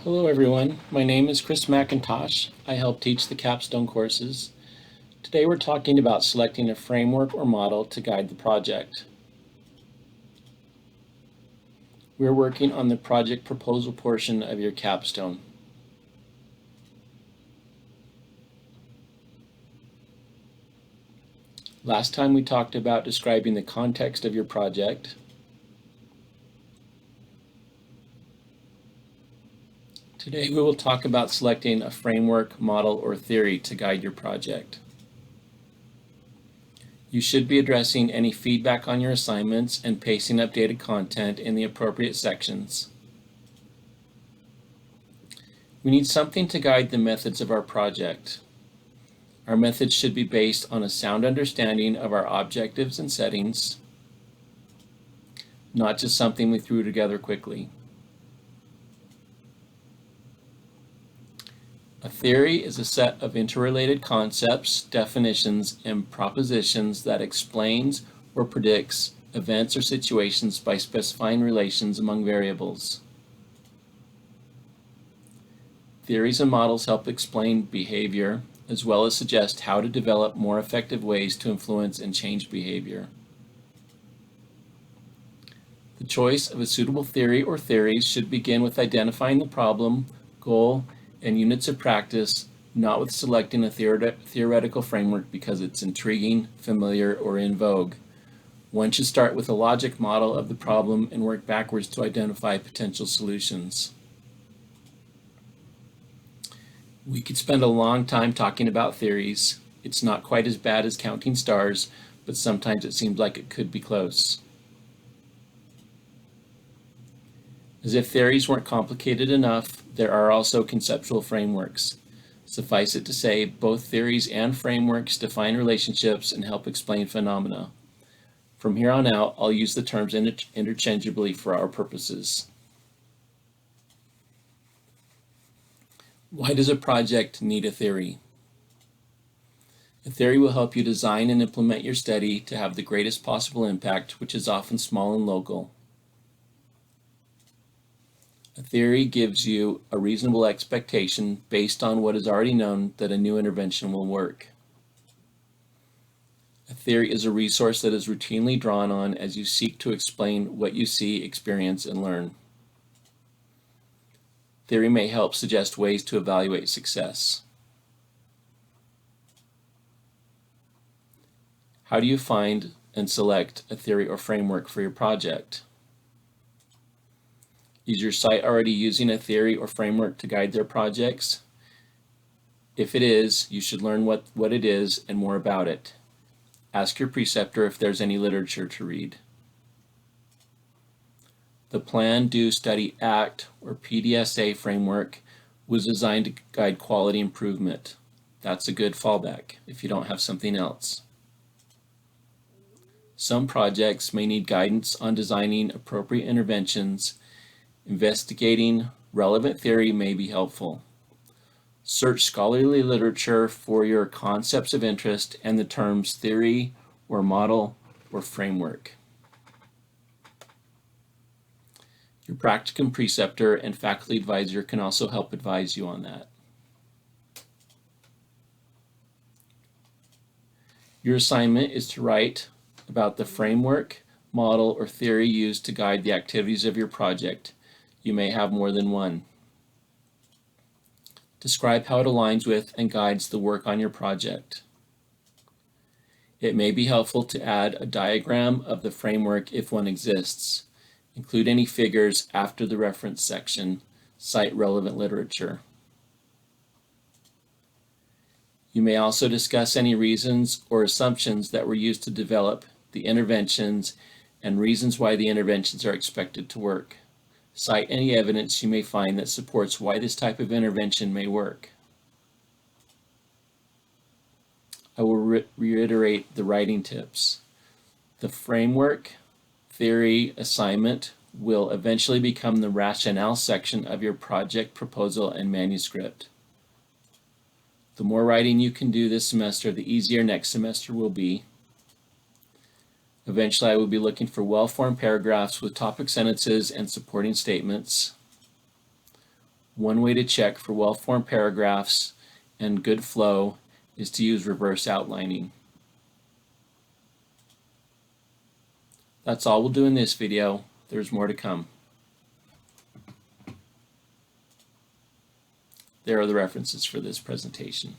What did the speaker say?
Hello everyone, my name is Chris McIntosh. I help teach the capstone courses. Today we're talking about selecting a framework or model to guide the project. We're working on the project proposal portion of your capstone. Last time we talked about describing the context of your project. Today we will talk about selecting a framework, model, or theory to guide your project. You should be addressing any feedback on your assignments and pasting updated content in the appropriate sections. We need something to guide the methods of our project. Our methods should be based on a sound understanding of our objectives and settings, not just something we threw together quickly. A theory is a set of interrelated concepts, definitions, and propositions that explains or predicts events or situations by specifying relations among variables. Theories and models help explain behavior, as well as suggest how to develop more effective ways to influence and change behavior. The choice of a suitable theory or theories should begin with identifying the problem, goal, and units of practice, not with selecting a theoretical framework because it's intriguing, familiar, or in vogue. One should start with a logic model of the problem and work backwards to identify potential solutions. We could spend a long time talking about theories. It's not quite as bad as counting stars, but sometimes it seems like it could be close. As if theories weren't complicated enough, there are also conceptual frameworks. Suffice it to say, both theories and frameworks define relationships and help explain phenomena. From here on out, I'll use the terms interchangeably for our purposes. Why does a project need a theory? A theory will help you design and implement your study to have the greatest possible impact, which is often small and local. A theory gives you a reasonable expectation based on what is already known that a new intervention will work. A theory is a resource that is routinely drawn on as you seek to explain what you see, experience, and learn. Theory may help suggest ways to evaluate success. How do you find and select a theory or framework for your project? Is your site already using a theory or framework to guide their projects? If it is, you should learn what it is and more about it. Ask your preceptor if there's any literature to read. The Plan, Do, Study, Act, or PDSA framework was designed to guide quality improvement. That's a good fallback if you don't have something else. Some projects may need guidance on designing appropriate interventions. Investigating relevant theory may be helpful. Search scholarly literature for your concepts of interest and the terms theory or model or framework. Your practicum preceptor and faculty advisor can also help advise you on that. Your assignment is to write about the framework, model, or theory used to guide the activities of your project. You may have more than one. Describe how it aligns with and guides the work on your project. It may be helpful to add a diagram of the framework if one exists. Include any figures after the reference section. Cite relevant literature. You may also discuss any reasons or assumptions that were used to develop the interventions and reasons why the interventions are expected to work. Cite any evidence you may find that supports why this type of intervention may work. I will reiterate the writing tips. The framework, theory, assignment will eventually become the rationale section of your project proposal and manuscript. The more writing you can do this semester, the easier next semester will be. Eventually, I will be looking for well-formed paragraphs with topic sentences and supporting statements. One way to check for well-formed paragraphs and good flow is to use reverse outlining. That's all we'll do in this video. There's more to come. There are the references for this presentation.